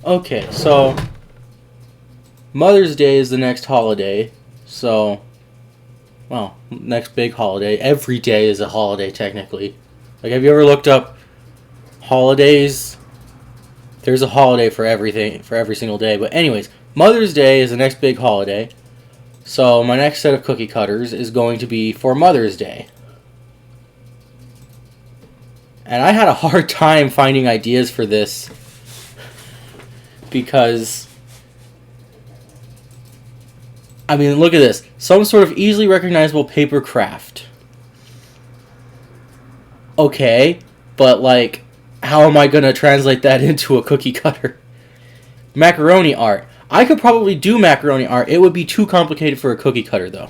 Okay, so Mother's Day is the next holiday. So, well, next big holiday. Every day is a holiday, technically. Like, have you ever looked up holidays? There's a holiday for everything, for every single day. But, anyways, Mother's Day is the next big holiday. So, my next set of cookie cutters is going to be for Mother's Day. And I had a hard time finding ideas for this because, I mean, look at this. Some sort of easily recognizable paper craft. Okay, but like, how am I going to translate that into a cookie cutter? Macaroni art. I could probably do macaroni art. It would be too complicated for a cookie cutter, though.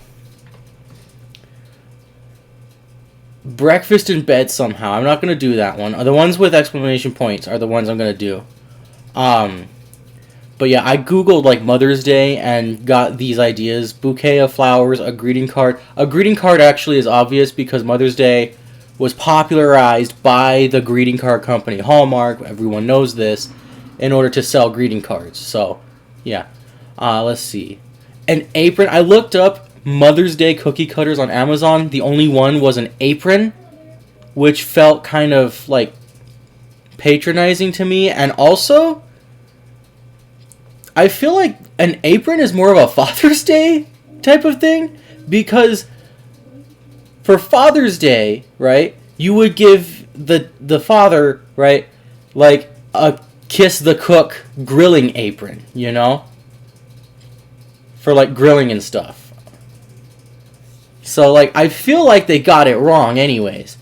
Breakfast in bed somehow. I'm not going to do that one. The ones with exclamation points are the ones I'm going to do. But yeah, I googled like Mother's Day and got these ideas. Bouquet of flowers, a greeting card. A greeting card actually is obvious because Mother's Day was popularized by the greeting card company Hallmark. Everyone knows this, in order to sell greeting cards. So, yeah. Let's see. An apron. I looked up Mother's Day cookie cutters on Amazon. The only one was an apron, which felt kind of like patronizing to me. And also, I feel like an apron is more of a Father's Day type of thing, because for Father's Day, right, you would give the father, right, like a kiss the cook grilling apron, you know, for like grilling and stuff. So like, I feel like they got it wrong anyways.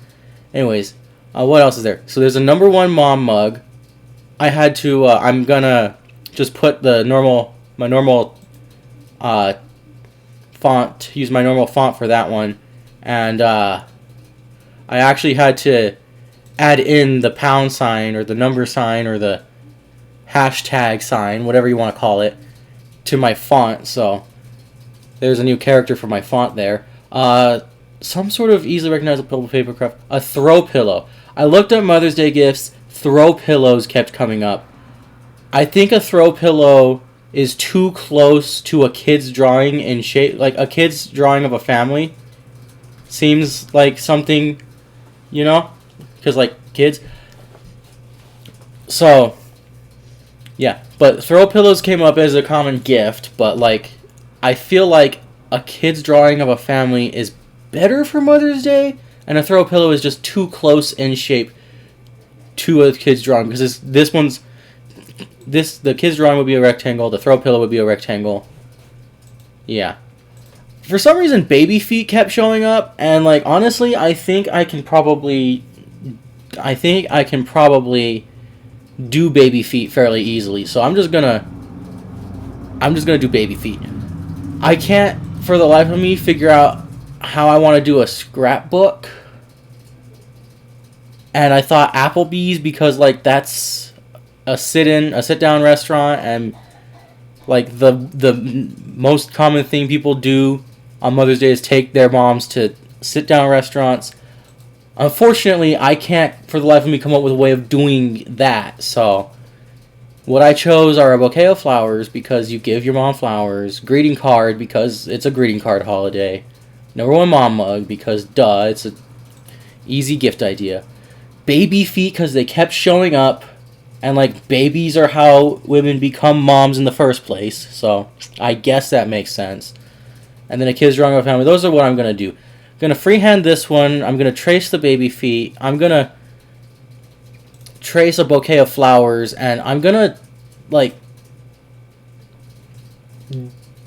What else is there? So there's a number 1 mom mug. I had to, I'm gonna just put my normal font, use my normal font for that one. And I actually had to add in the pound sign or the number sign or the hashtag sign, whatever you want to call it, to my font. So there's a new character for my font there. Some sort of easily recognizable paper craft. A throw pillow. I looked up Mother's Day gifts. Throw pillows kept coming up. I think a throw pillow is too close to a kid's drawing in shape. Like a kid's drawing of a family seems like something, you know, because like kids. So, yeah. But throw pillows came up as a common gift. But like, I feel like a kid's drawing of a family is better for Mother's Day, and a throw pillow is just too close in shape to a kid's drawing, because the kid's drawing would be a rectangle, the throw pillow would be a rectangle. Yeah. For some reason, baby feet kept showing up, and like honestly, I think I can probably do baby feet fairly easily. So I'm just gonna do baby feet. I can't for the life of me figure out how I want to do a scrapbook. And I thought Applebee's, because like that's a sit down restaurant, and like the most common thing people do on Mother's Day is take their moms to sit down restaurants. Unfortunately, I can't for the life of me come up with a way of doing that. So what I chose are a bouquet of flowers, because you give your mom flowers, greeting card because it's a greeting card holiday, number 1 mom mug because duh, it's a easy gift idea, baby feet because they kept showing up, and like babies are how women become moms in the first place, so I guess that makes sense. And then a kid's drawing of a family. Those are what I'm gonna do. I'm gonna freehand this one. I'm gonna trace the baby feet. I'm gonna trace a bouquet of flowers, and I'm gonna like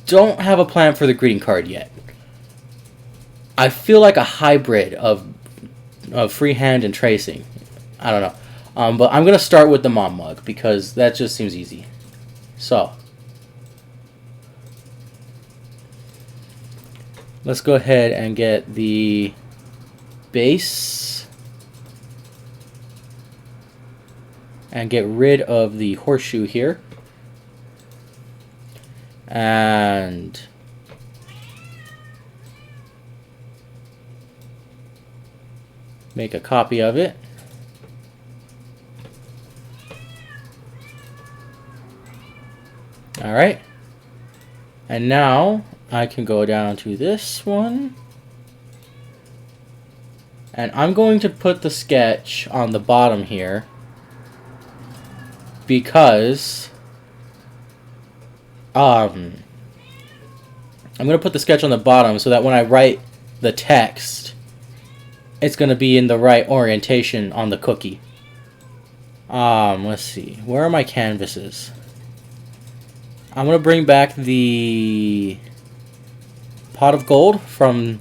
don't have a plan for the greeting card yet. I feel like a hybrid of freehand and tracing. I don't know. But I'm going to start with the mom mug because that just seems easy. So, let's go ahead and get the base and get rid of the horseshoe here. And make a copy of it. Alright. And now I can go down to this one. And I'm going to put the sketch on the bottom here because I'm going to put the sketch on the bottom so that when I write the text, it's going to be in the right orientation on the cookie. Let's see. Where are my canvases? I'm going to bring back the pot of gold from...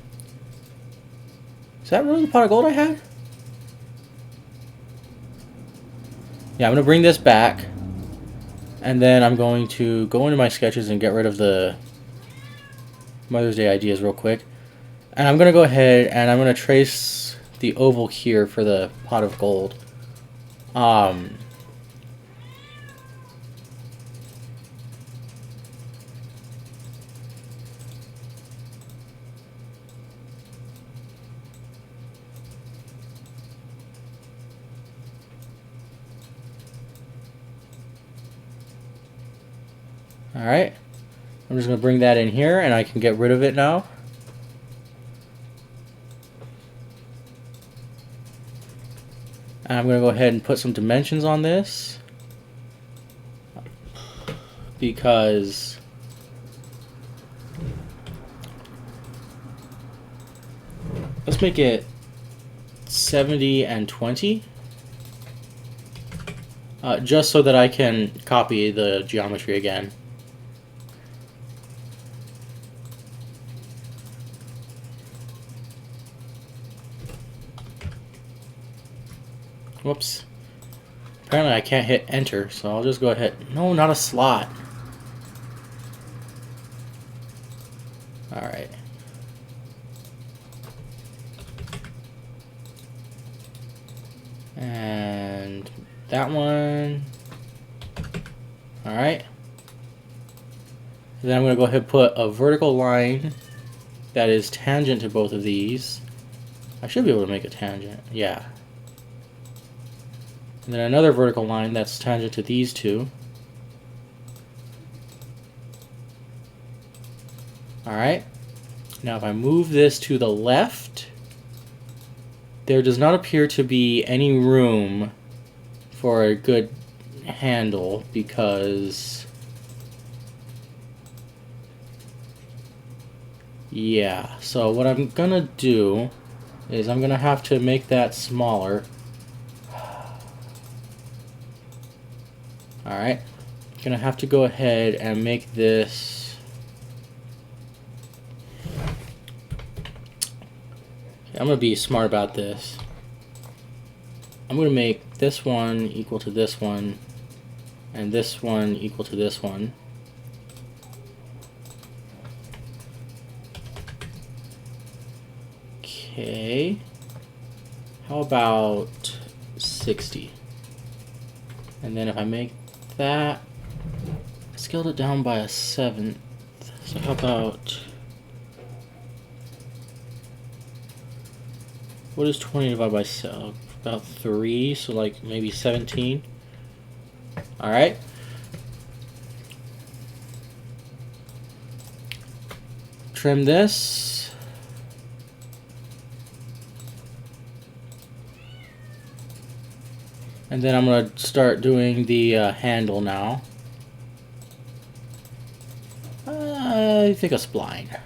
Is that really the pot of gold I had? Yeah, I'm going to bring this back. And then I'm going to go into my sketches and get rid of the Mother's Day ideas real quick. And I'm going to go ahead and I'm going to trace the oval here for the pot of gold. Alright, I'm just going to bring that in here and I can get rid of it now. And I'm going to go ahead and put some dimensions on this because let's make it 70 and 20 just so that I can copy the geometry again. Whoops. Apparently I can't hit enter, so I'll just go ahead. No, not a slot. Alright. And that one. Alright. Then I'm going to go ahead and put a vertical line that is tangent to both of these. I should be able to make a tangent. Yeah. And then another vertical line that's tangent to these two. Alright. Now if I move this to the left, there does not appear to be any room for a good handle because... Yeah, so what I'm gonna do is I'm gonna have to make that smaller. Alright, gonna have to go ahead and make this... I'm gonna be smart about this. I'm gonna make this one equal to this one, and this one equal to this one. Okay, how about 60? And then if I make that, I scaled it down by a 1/7. So how about, what is 20 divided by 7? About 3, so like maybe 17. Alright. Trim this. And then I'm going to start doing the handle now. I think a spline. I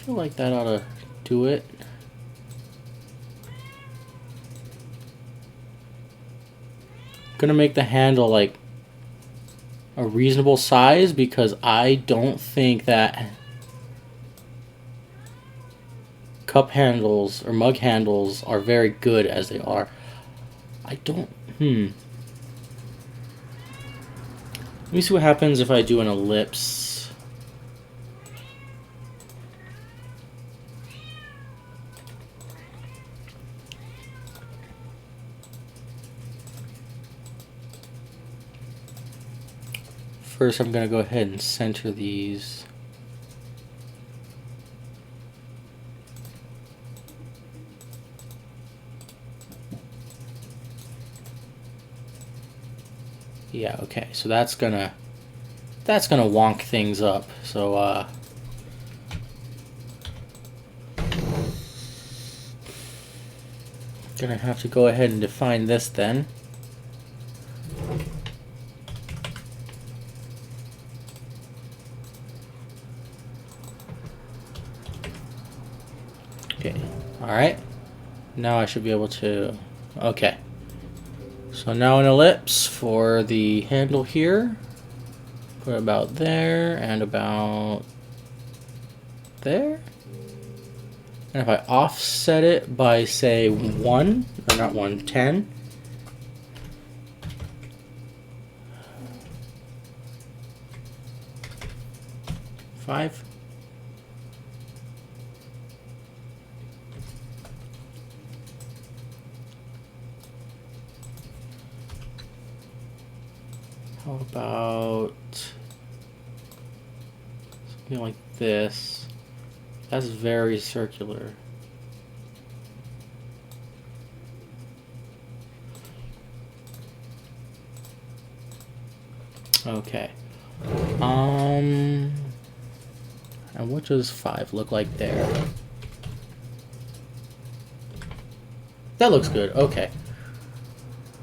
feel like that ought to do it. Gonna make the handle like a reasonable size because I don't think that cup handles or mug handles are very good as they are. I don't... Let me see what happens if I do an ellipse. First, I'm going to go ahead and center these. Yeah, okay. So that's gonna wonk things up. So gonna have to go ahead and define this then. Okay, alright. Now I should be able to... Okay. So now an ellipse for the handle here. Put about there and about there. And if I offset it by, say, 1, or not 1, 10. Five. How about something like this? That's very circular. Okay. And what does 5 look like there? That looks good. Okay.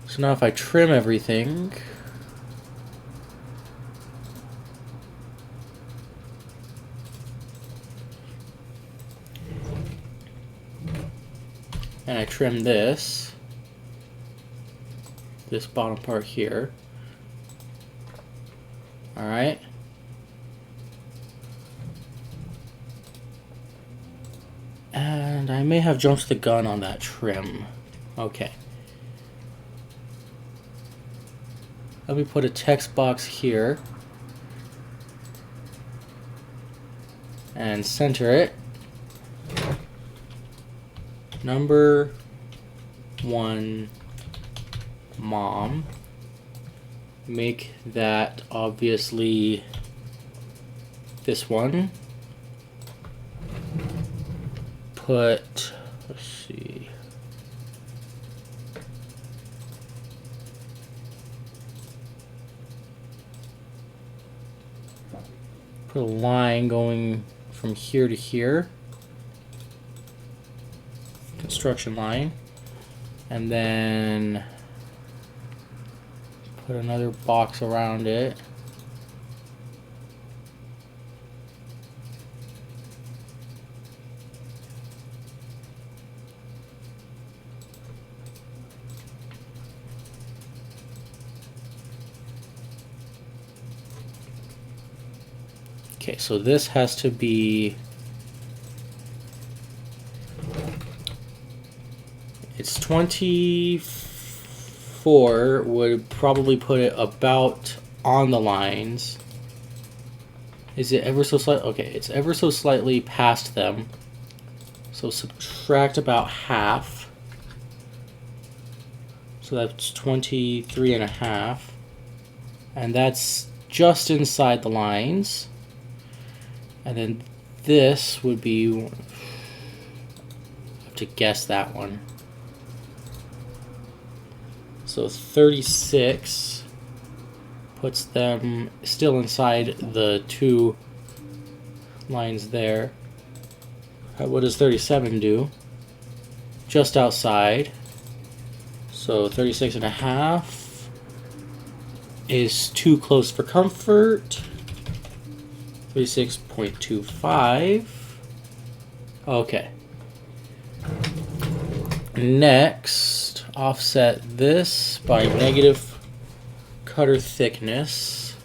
So now if I trim everything, and I trim this bottom part here. Alright. And I may have jumped the gun on that trim. Okay. Let me put a text box here. And center it. Number 1, mom. Make that obviously this one. Put, let's see. Put a line going from here to here. Construction line. And then put another box around it. Okay, so this has to be, it's 24, would probably put it about on the lines. Is it ever so slight? Okay, it's ever so slightly past them. So subtract about half. So that's 23 and a half. And that's just inside the lines. And then this would be, I have to guess that one. So 36 puts them still inside the 2 lines there. What does 37 do? Just outside. So 36 and a half is too close for comfort. 36.25. Okay. Next, offset this by negative cutter thickness.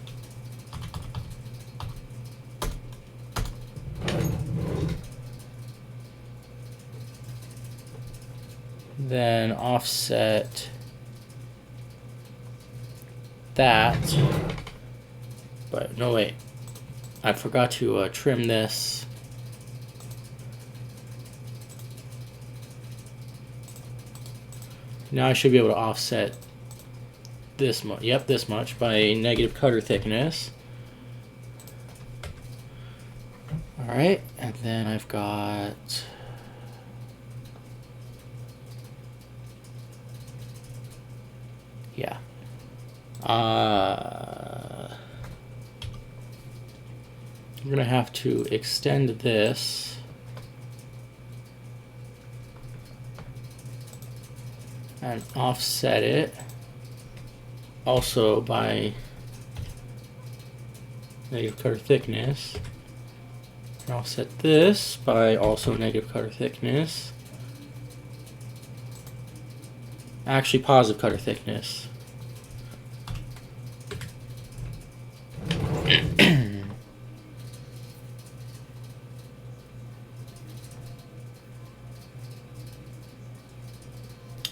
Then offset that. But no, wait. I forgot to trim this. Now I should be able to offset this much. Yep, this much by negative cutter thickness. Alright, and then I've got... yeah. I'm going to have to extend this and offset it also by negative cutter thickness. And offset this by also negative cutter thickness. Actually, positive cutter thickness.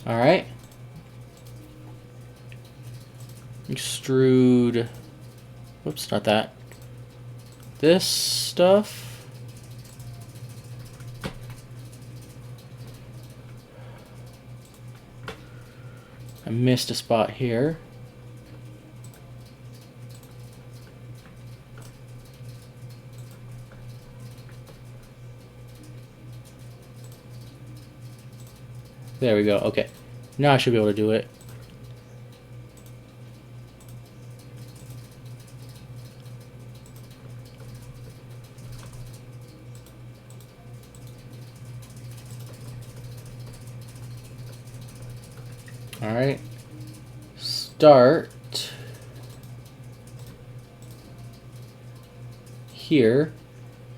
All right. Extrude. Whoops, not that. This stuff. I missed a spot here. There we go. Okay. Now I should be able to do it. All right. Start here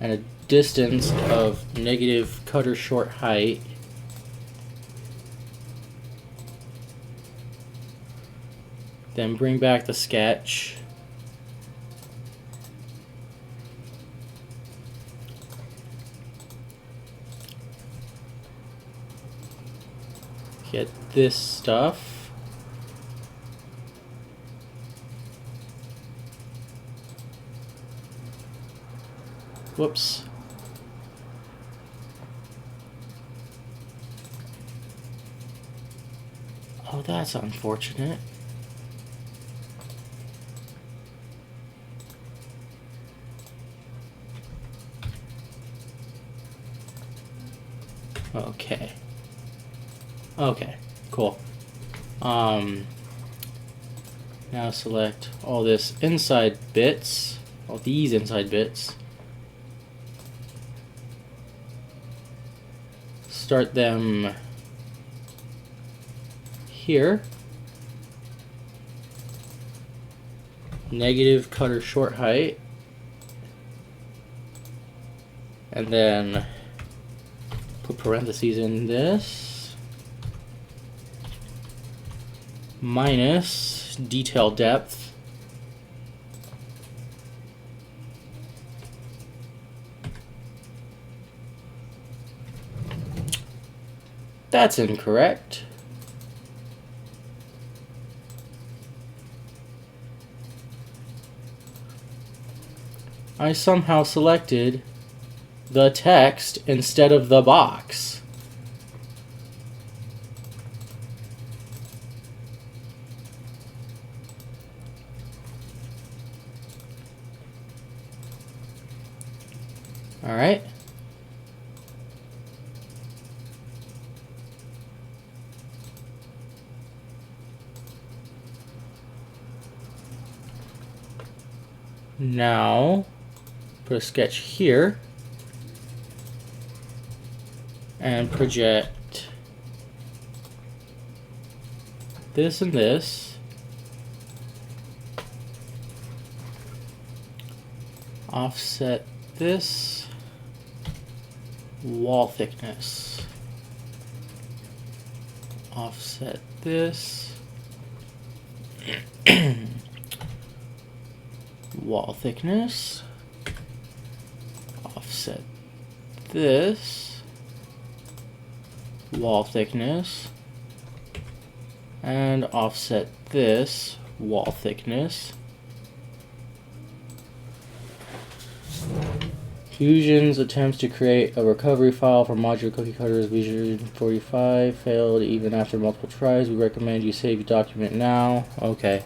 at a distance of negative cutter short height. Then bring back the sketch. Get this stuff. Whoops. Oh, that's unfortunate. Okay. Okay, cool. Now select all this inside bits, all these inside bits. Start them here. Negative cutter short height. And then put parentheses in this. Minus detail depth. That's incorrect. I somehow selected the text instead of the box. All right. Now, put a sketch here and project this and this. Offset this wall thickness. Offset this wall thickness. Offset this wall thickness. And offset this wall thickness. Fusion's attempts to create a recovery file for modular cookie cutters Vision 45 failed even after multiple tries. We recommend you save your document now. Okay.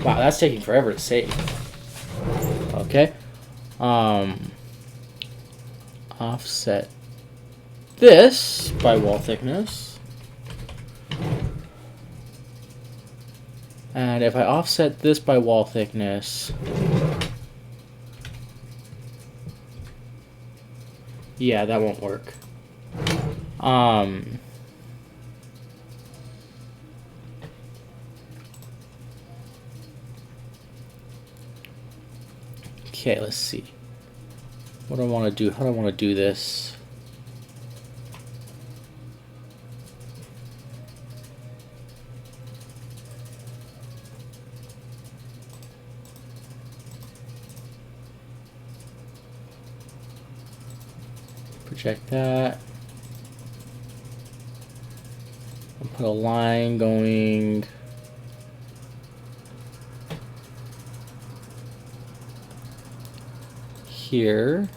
Wow, that's taking forever to save. Okay. Offset this by wall thickness. And if I offset this by wall thickness, yeah, that won't work. Okay, let's see. What do I want to do? How do I want to do this? Project that. I'll put a line going here.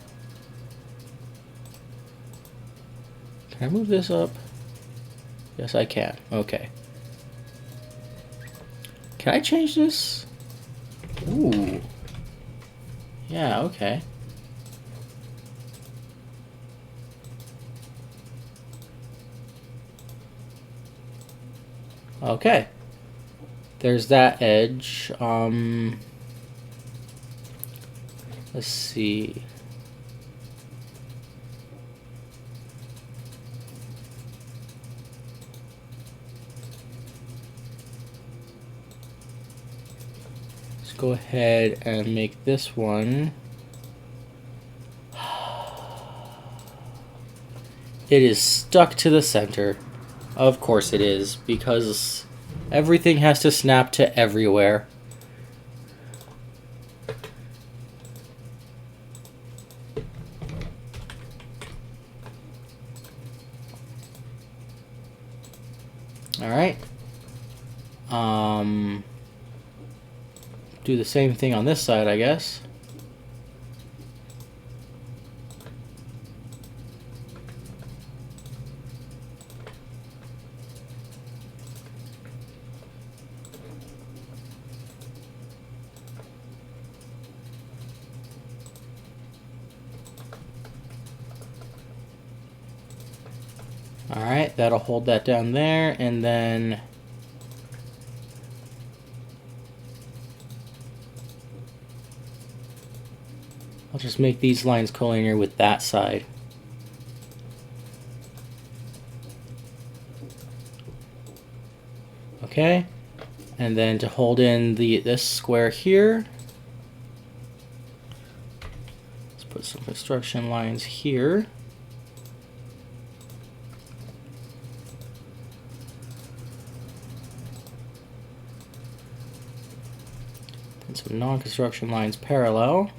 Can I move this up? Yes, I can. Okay. Can I change this? Ooh. Yeah, okay. Okay. There's that edge. Let's see. Let's go ahead and make this one. It is stuck to the center. Of course it is, because everything has to snap to everywhere. Alright. Do the same thing on this side, I guess. Alright, that'll hold that down there, and then I'll just make these lines collinear with that side. Okay, and then to hold in this square here, let's put some construction lines here. And some non-construction lines parallel.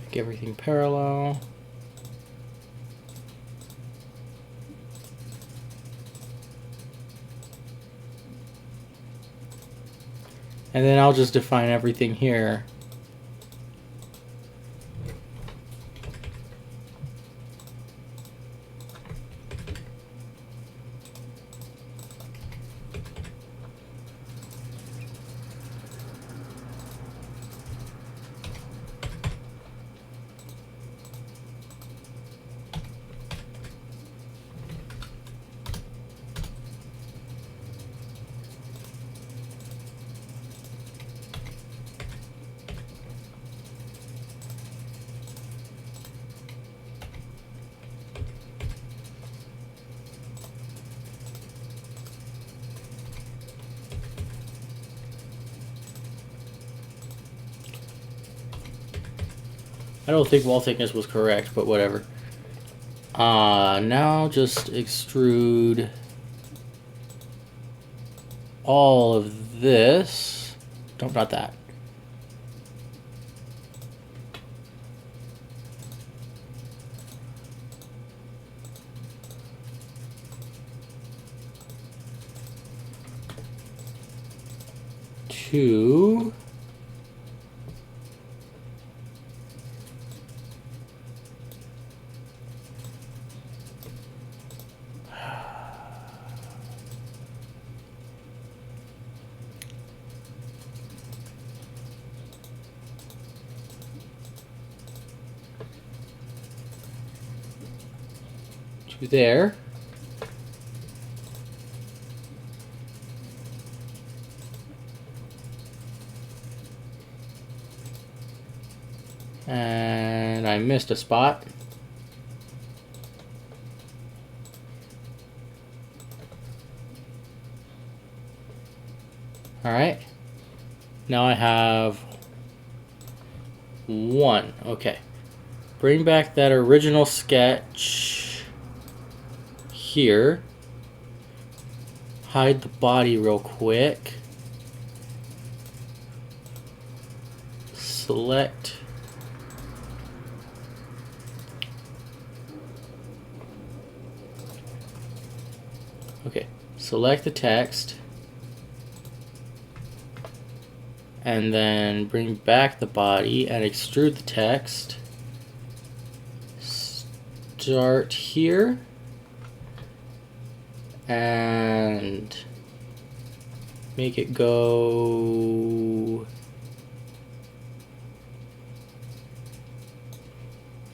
Make everything parallel. And then I'll just define everything here. I don't think wall thickness was correct, but whatever. Now just extrude all of this. Nope, not that. To there. And I missed a spot. All right. Now I have 1. Okay. Bring back that original sketch here. Hide the body real quick. Select select the text, and then bring back the body and extrude the text. Start here and make it go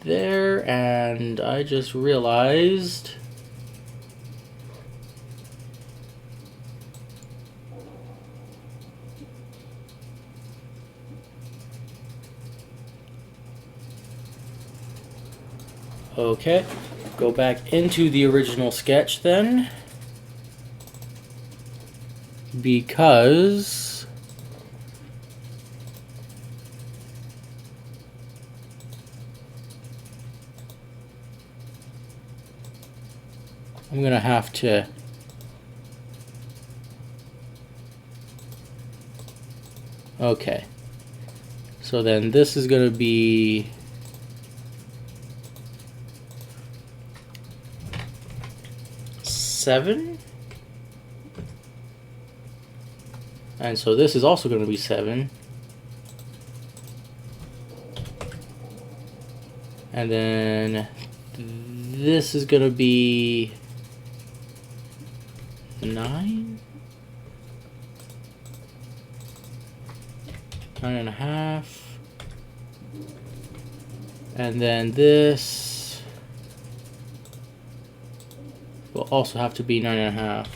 there, and I just realized okay, go back into the original sketch then, because I'm gonna have to okay, so then this is gonna be seven, and so this is also going to be 7, and then this is going to be 9, 9.5, and then this will also have to be 9.5.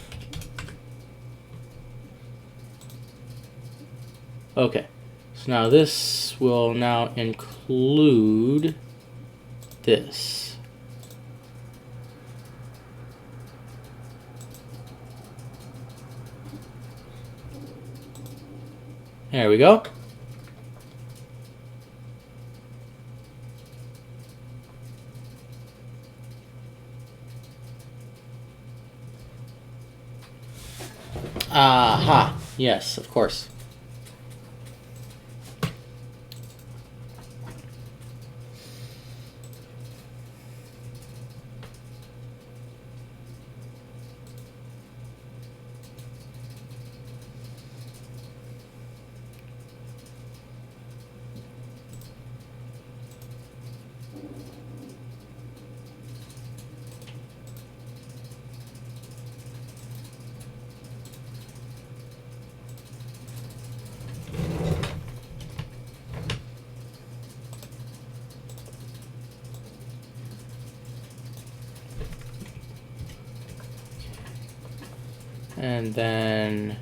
Okay, so now this will now include this. There we go. Aha, yes, of course. And then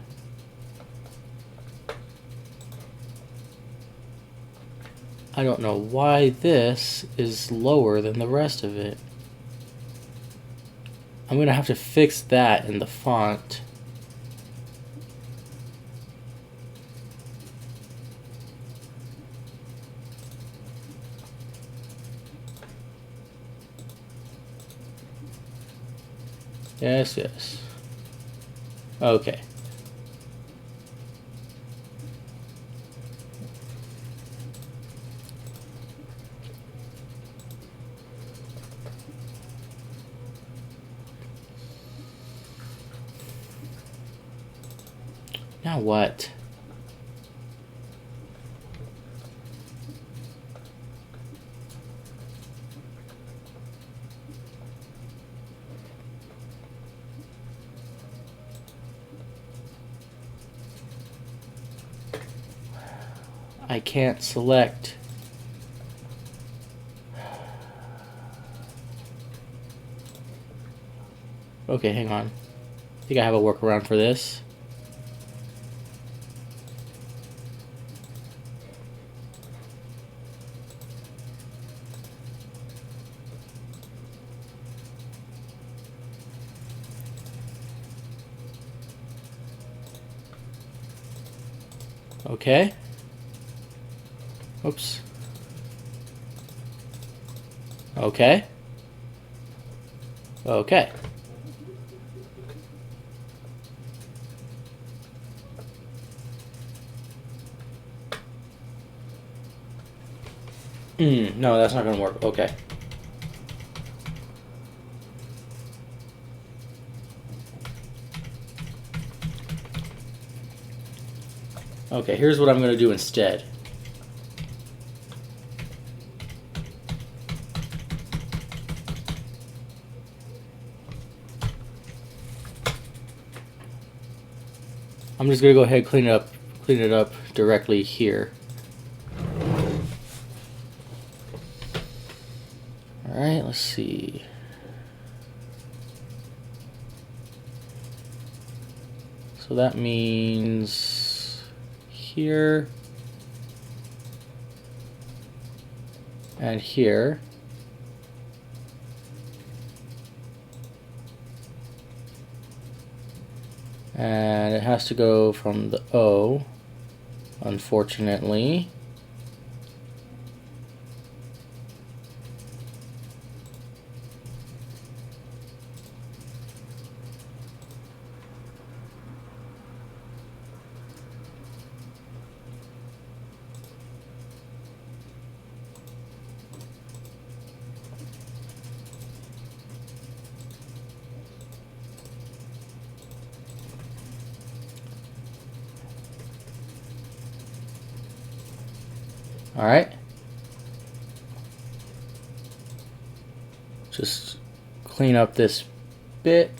I don't know why this is lower than the rest of it. I'm gonna have to fix that in the font. Yes, yes. Okay. Now what? I can't select. Okay, hang on. I think I have a workaround for this. Okay. Oops. Okay. Okay. No, that's not gonna work. Okay. Okay, here's what I'm gonna do instead. I'm just gonna go ahead and clean it up directly here. All right, let's see. So that means here and here. And it has to go from the O, unfortunately. All right. Just clean up this bit.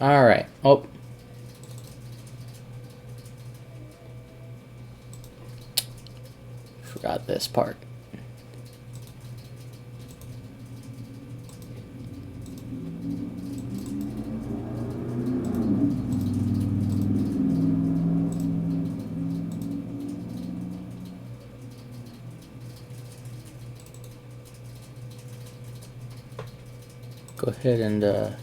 All right. Oh. Forgot this part. Go ahead and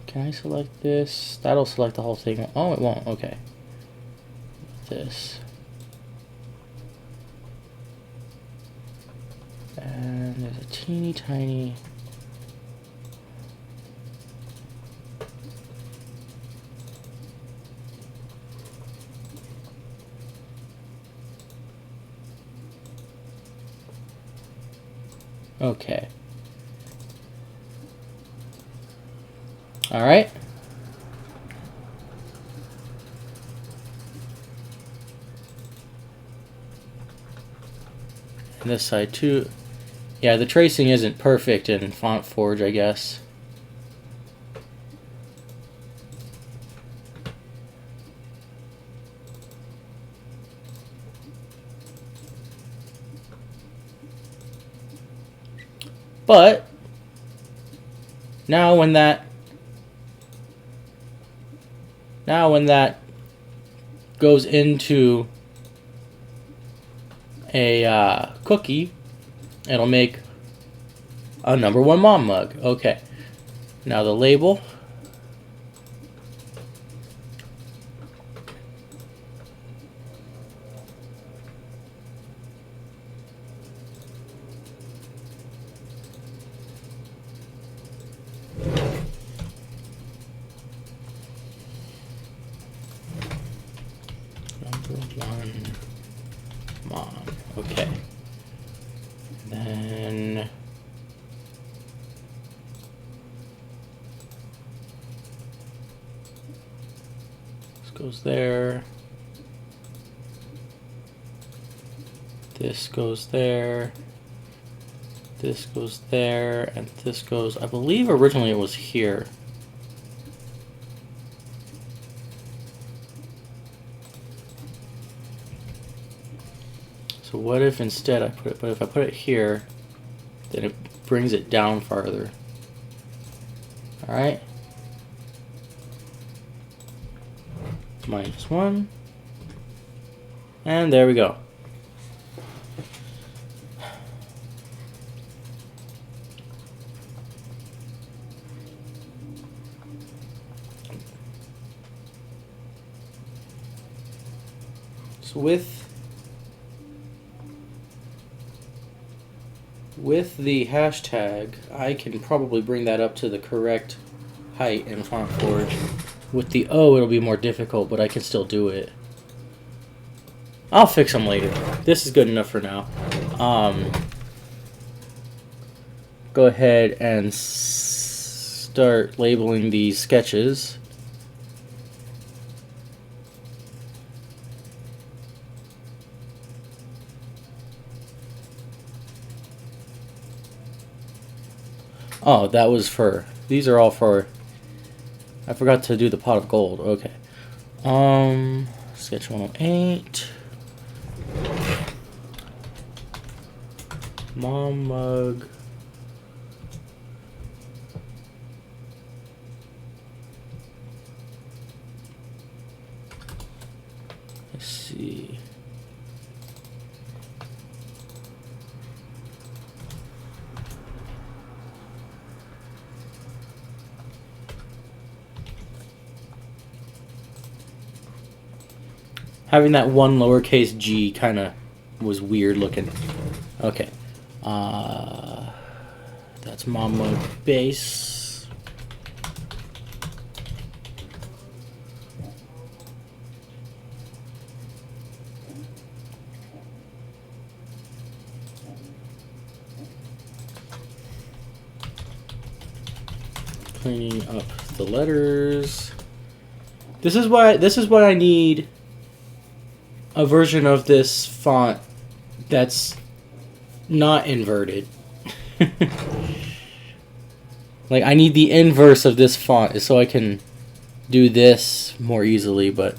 can I select this? That'll select the whole thing. Oh, it won't. Okay. This. And there's a teeny tiny. Okay. All right. And this side too. Yeah, the tracing isn't perfect in Font Forge, I guess. But now when that goes into a cookie, it'll make a #1 mom mug. Okay. Now the label. #1 mom. Okay. Then this goes there. This goes there. This goes there, and this goes, I believe originally it was here. So what if instead I put it, but if I put it here, then it brings it down farther. Alright. -1. And there we go. So with the hashtag, I can probably bring that up to the correct height in Font Forge. With the O, it'll be more difficult, but I can still do it. I'll fix them later. This is good enough for now. Go ahead and start labeling these sketches. Oh, that was for, these are all for, I forgot to do the pot of gold. Okay. Sketch 108. Mom mug. Let's see. Having that one lowercase g kind of was weird looking. Okay. That's mom mug base. Cleaning up the letters. This is what I need. A version of this font that's not inverted. Like, I need the inverse of this font so I can do this more easily, but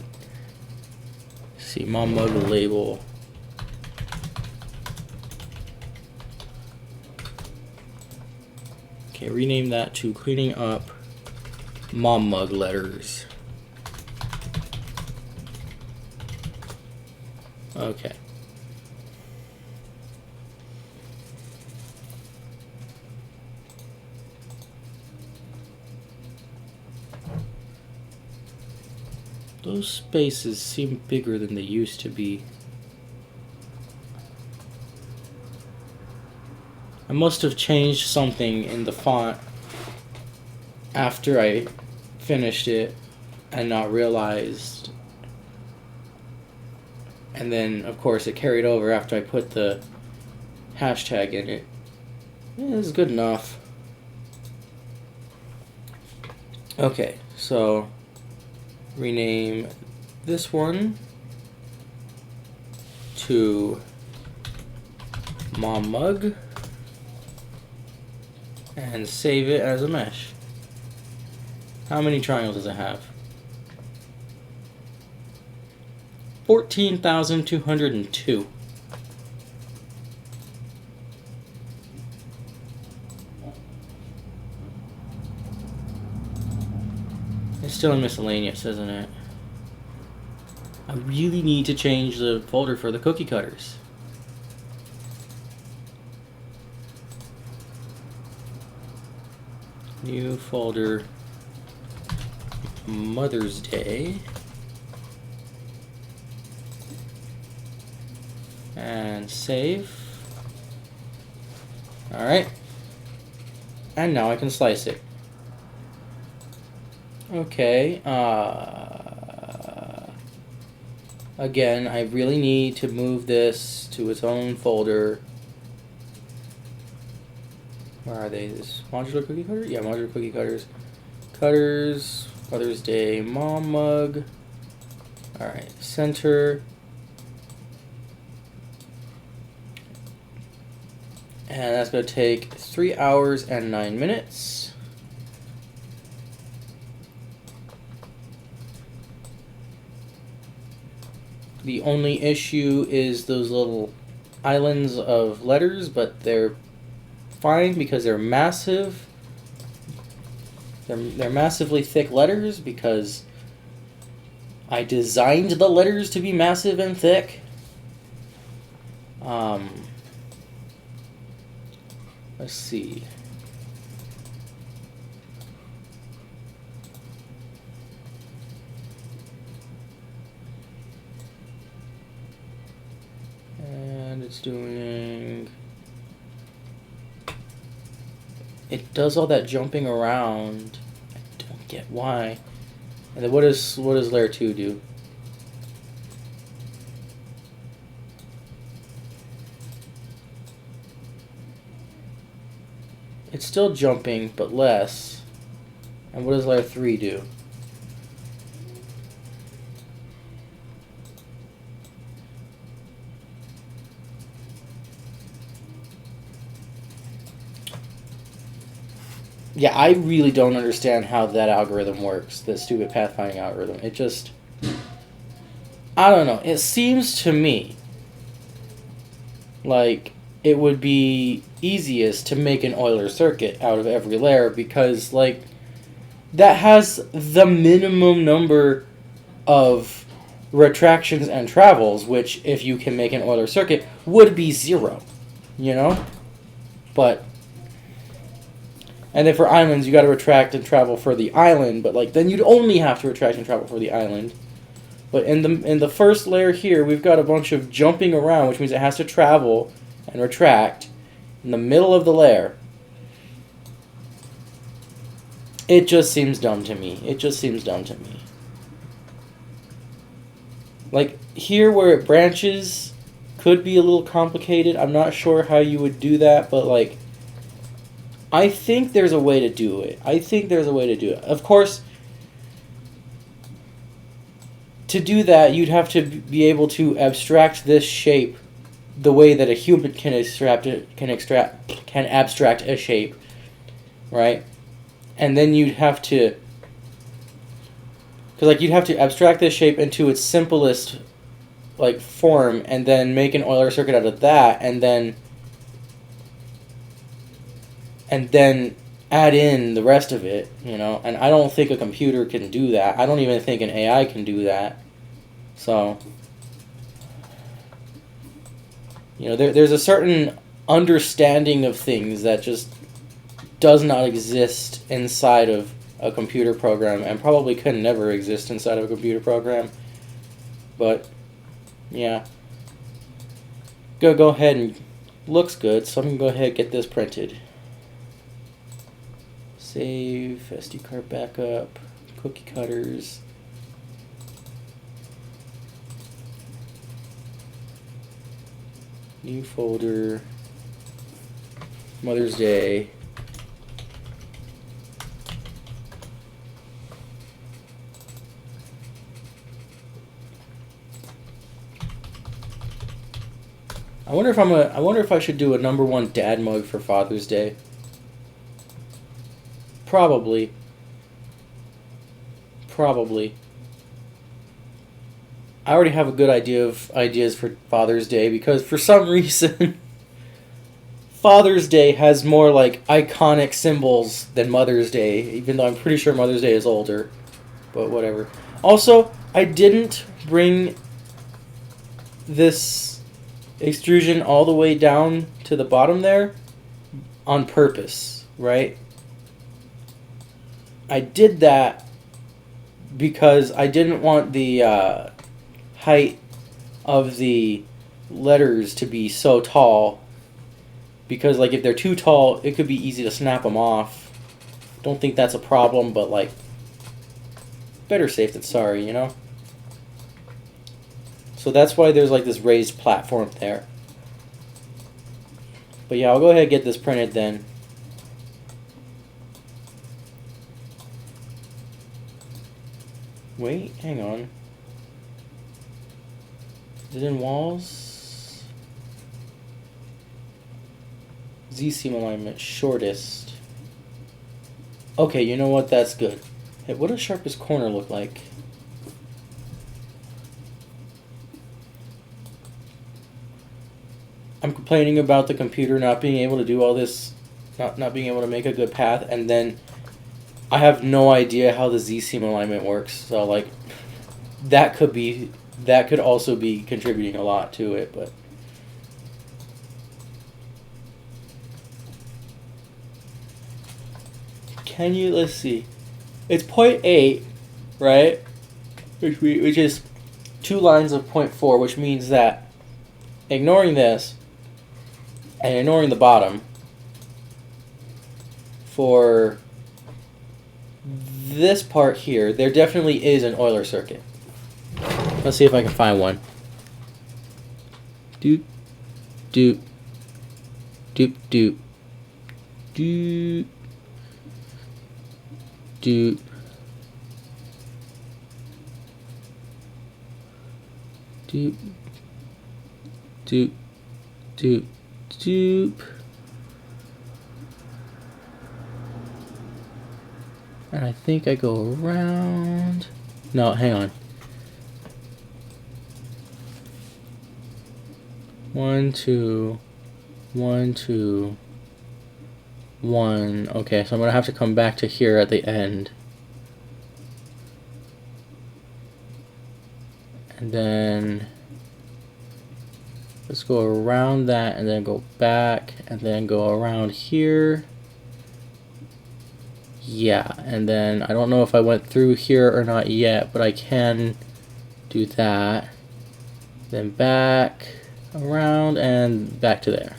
let's see, mom mug label. Okay, rename that to cleaning up mom mug letters. Okay. Those spaces seem bigger than they used to be. I must have changed something in the font after I finished it and not realized. And then, of course, it carried over after I put the hashtag in it. Yeah, this is good enough. Okay, so rename this one to Mom Mug and save it as a mesh. How many triangles does it have? 14,202. It's still in miscellaneous, isn't it? I really need to change the folder for the cookie cutters. New folder, Mother's Day. And save. Alright. And now I can slice it. Okay, again, I really need to move this to its own folder. Where are they? This modular cookie cutter? Yeah, modular cookie cutters. Cutters, Mother's Day, Mom Mug. Alright, center. And that's going to take 3 hours and 9 minutes. The only issue is those little islands of letters, but they're fine because they're massive. They're massively thick letters because I designed the letters to be massive and thick. Let's see. And it's doing... It does all that jumping around. I don't get why. And then what does layer 2 do? It's still jumping, but less. And what does layer 3 do? Yeah, I really don't understand how that algorithm works, the stupid pathfinding algorithm. It just... I don't know. It seems to me like it would be easiest to make an Euler circuit out of every layer because, like, that has the minimum number of retractions and travels, which, if you can make an Euler circuit, would be 0, you know? But... And then for islands, you got to retract and travel for the island, but like then you'd only have to retract and travel for the island. But in the first layer here, we've got a bunch of jumping around, which means it has to travel and retract in the middle of the layer. It just seems dumb to me. It just seems dumb to me. Like here where it branches could be a little complicated. I'm not sure how you would do that, but like I think there's a way to do it. Of course, to do that, you'd have to be able to abstract this shape the way that a human can abstract a shape, right? And then you'd have to, because like you'd have to abstract this shape into its simplest like form, and then make an Euler circuit out of that, and then add in the rest of it, you know? And I don't think a computer can do that. I don't even think an AI can do that. So, you know, there's a certain understanding of things that just does not exist inside of a computer program, and probably can never exist inside of a computer program. But, yeah. Go ahead and... Looks good, so I'm going to go ahead and get this printed. Save, SD card backup, cookie cutters. New folder, Mother's Day. I wonder if I should do a #1 dad mug for Father's Day. Probably. I already have a good ideas for Father's Day because for some reason Father's Day has more like iconic symbols than Mother's Day, even though I'm pretty sure Mother's Day is older. But whatever. Also, I didn't bring this extrusion all the way down to the bottom there on purpose, right? I did that because I didn't want the height of the letters to be so tall, because like if they're too tall it could be easy to snap them off. Don't think that's a problem, but like better safe than sorry, you know? So that's why there's like this raised platform there. But yeah, I'll go ahead and get this printed then. Wait, hang on. Is it in walls? Z seam alignment, shortest. Okay, you know what? That's good. Hey, what does sharpest corner look like? I'm complaining about the computer not being able to do all this, not being able to make a good path, and then I have no idea how the Z-seam alignment works. So like, that could also be contributing a lot to it, but. Can you, let's see. It's 0.8, right? Which is 2 lines of 0.4, which means that ignoring this and ignoring the bottom, for this part here, there definitely is an Euler circuit. Let's see if I can find one. Doop, doop, doop, doop, doop, doop, doop, doop, doop, doop. And I think I go around. No, hang on. 1, 2, 1, 2, 1. Okay, so I'm gonna have to come back to here at the end. And then let's go around that and then go back and then go around here. Yeah, and then I don't know if I went through here or not yet, but I can do that. Then back, around, and back to there.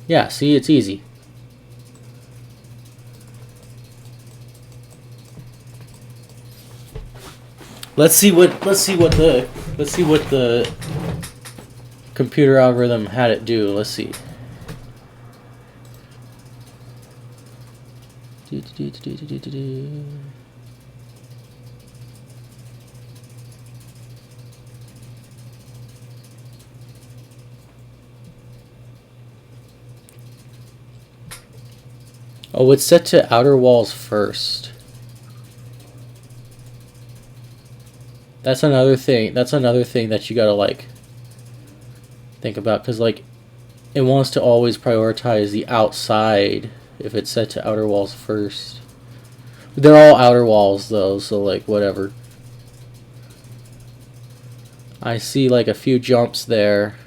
Yeah, see, it's easy. Let's see what the computer algorithm had it do. Let's see. Oh, it's set to outer walls first. That's another thing. That's another thing that you gotta like think about, because like it wants to always prioritize the outside if it's set to outer walls first. They're all outer walls though, so like whatever. I see like a few jumps there.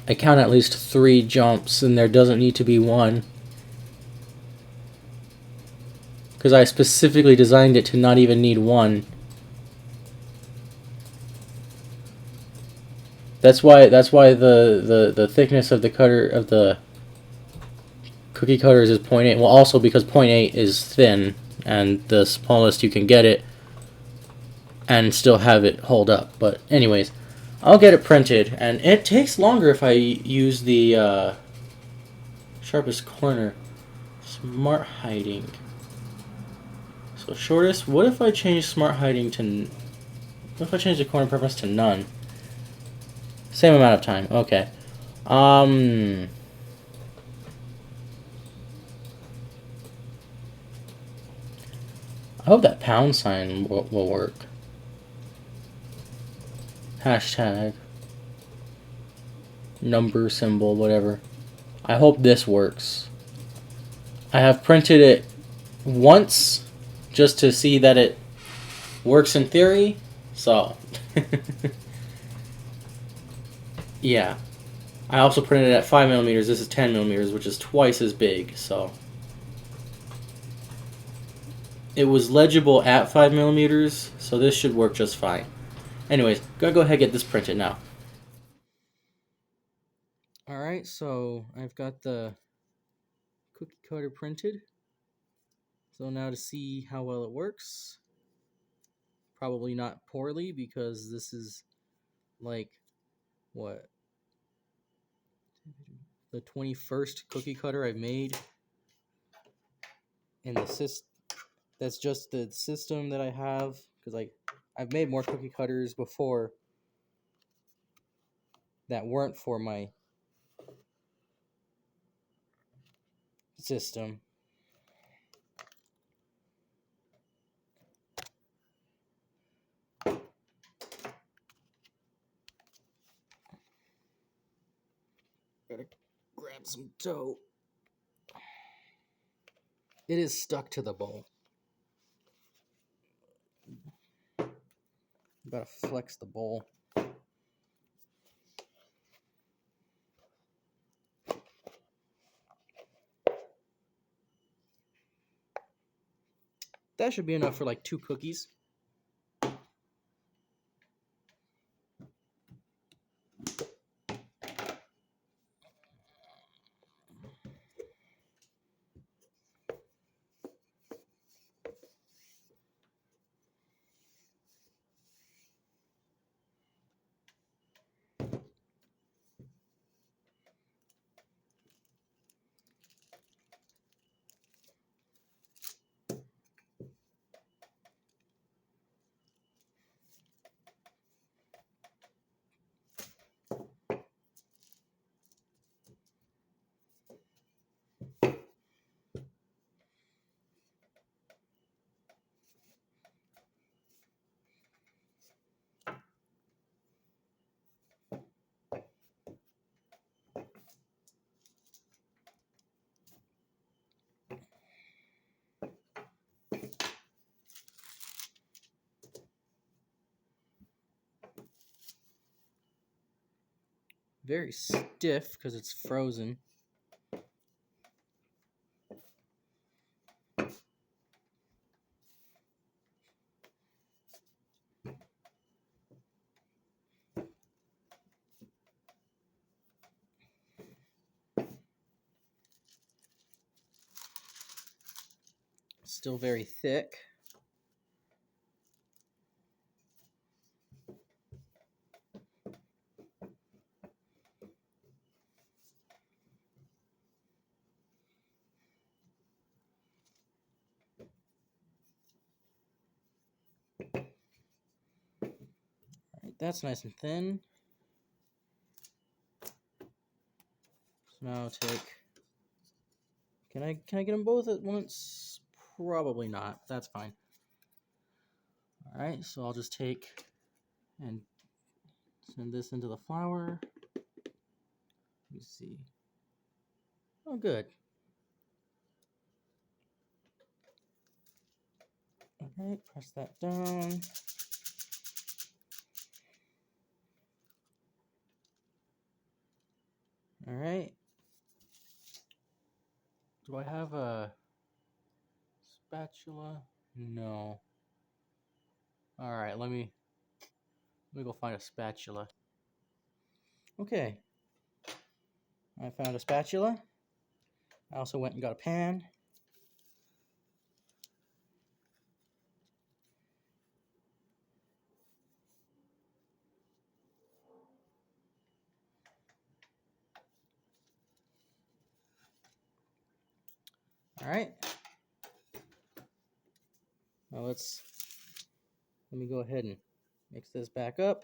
I count at least 3 jumps, and there doesn't need to be 1. Because I specifically designed it to not even need 1. That's why the thickness of the cutter of the cookie cutters is 0.8. Well, also because 0.8 is thin, and the smallest you can get it, and still have it hold up. But anyways, I'll get it printed, and it takes longer if I use the sharpest corner. Smart hiding. So shortest. What if I change smart hiding to? What if I change the corner preference to none? Same amount of time. Okay. I hope that pound sign will work. Hashtag, number symbol, whatever. I hope this works. I have printed it once just to see that it works in theory. So, yeah. I also printed it at 5 millimeters. This is 10 millimeters, which is twice as big. So, it was legible at 5 millimeters, so this should work just fine. Anyways, gotta go ahead and get this printed now. Alright, so I've got the cookie cutter printed. So now to see how well it works. Probably not poorly because this is like, what? The 21st cookie cutter I've made. And that's just the system that I have. Because like, I've made more cookie cutters before that weren't for my system. Gotta grab some dough. It is stuck to the bowl. Gotta flex the bowl. That should be enough for like 2 cookies. Very stiff because it's frozen. Still very thick. Alright, that's nice and thin. So now I'll take... Can I get them both at once? Probably not. That's fine. Alright, so I'll just take and send this into the flour. Let me see. Oh, good. Alright, press that down. Alright. Do I have a spatula? No. Alright, let me go find a spatula. Okay. I found a spatula. I also went and got a pan. Alright. Now let me go ahead and mix this back up.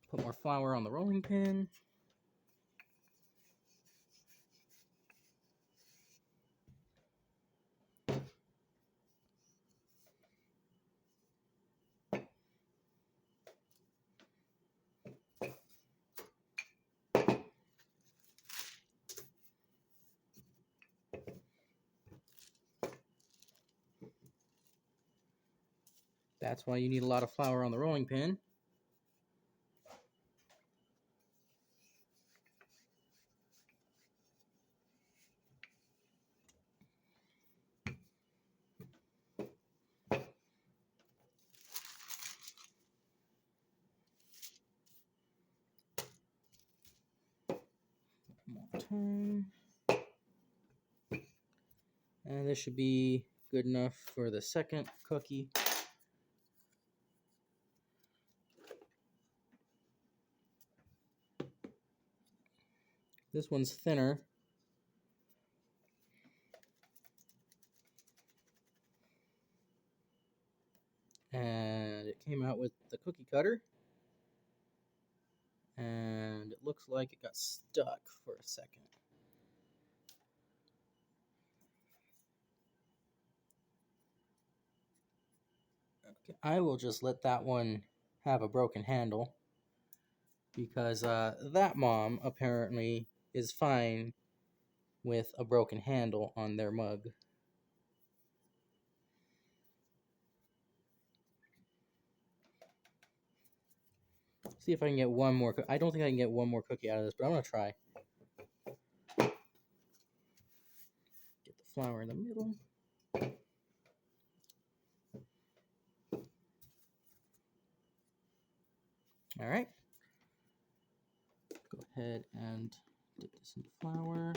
Put more flour on the rolling pin. That's why you need a lot of flour on the rolling pin. One more time. And this should be good enough for the second cookie. This one's thinner. And it came out with the cookie cutter. And it looks like it got stuck for a second. Okay, I will just let that one have a broken handle, because that mom apparently is fine with a broken handle on their mug. See if I can get one more. I don't think I can get one more cookie out of this, but I'm going to try. Get the flour in the middle. All right. Go ahead and dip this in flour.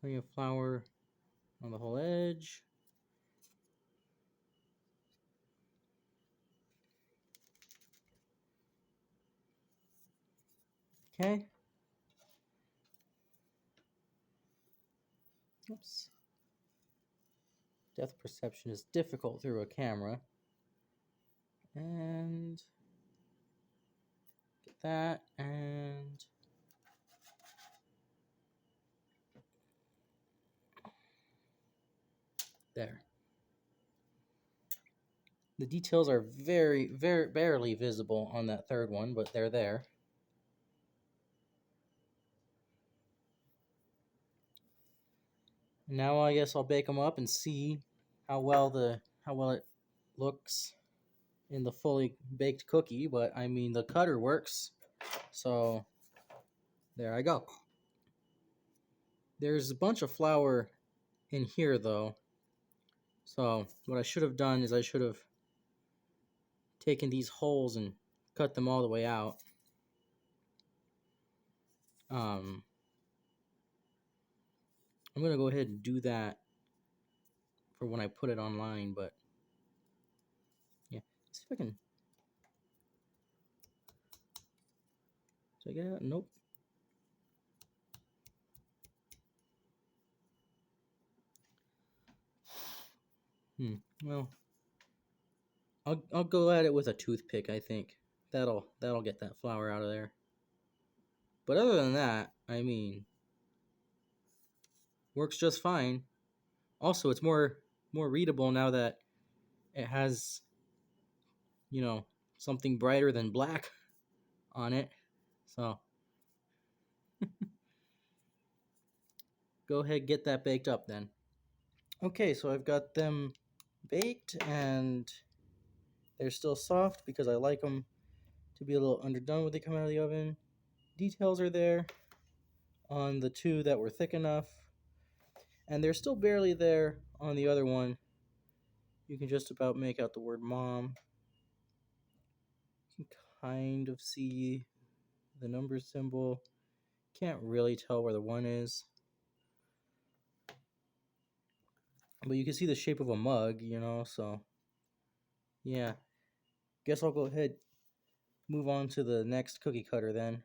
Plenty of flour on the whole edge. Okay. Oops. Depth perception is difficult through a camera. And get that, and there. The details are very, very barely visible on that third one, but they're there. Now I guess I'll bake them up and see how well it looks in the fully baked cookie. But I mean, the cutter works, so there I go. There's a bunch of flour in here though, so what I should have done is I should have taken these holes and cut them all the way out. I'm gonna go ahead and do that for when I put it online, but yeah, let's see if I can. Did I get it? Nope. Well, I'll go at it with a toothpick. I think that'll get that flour out of there. But other than that, I mean, works just fine. Also, it's more readable now that it has, something brighter than black on it. So go ahead, get that baked up then. Okay, so I've got them baked and they're still soft because I like them to be a little underdone when they come out of the oven. Details are there on the two that were thick enough, and they're still barely there on the other one. You can just about make out the word mom. You can kind of see the number symbol. Can't really tell where the one is, but you can see the shape of a mug, so yeah. Guess I'll go ahead, move on to the next cookie cutter then.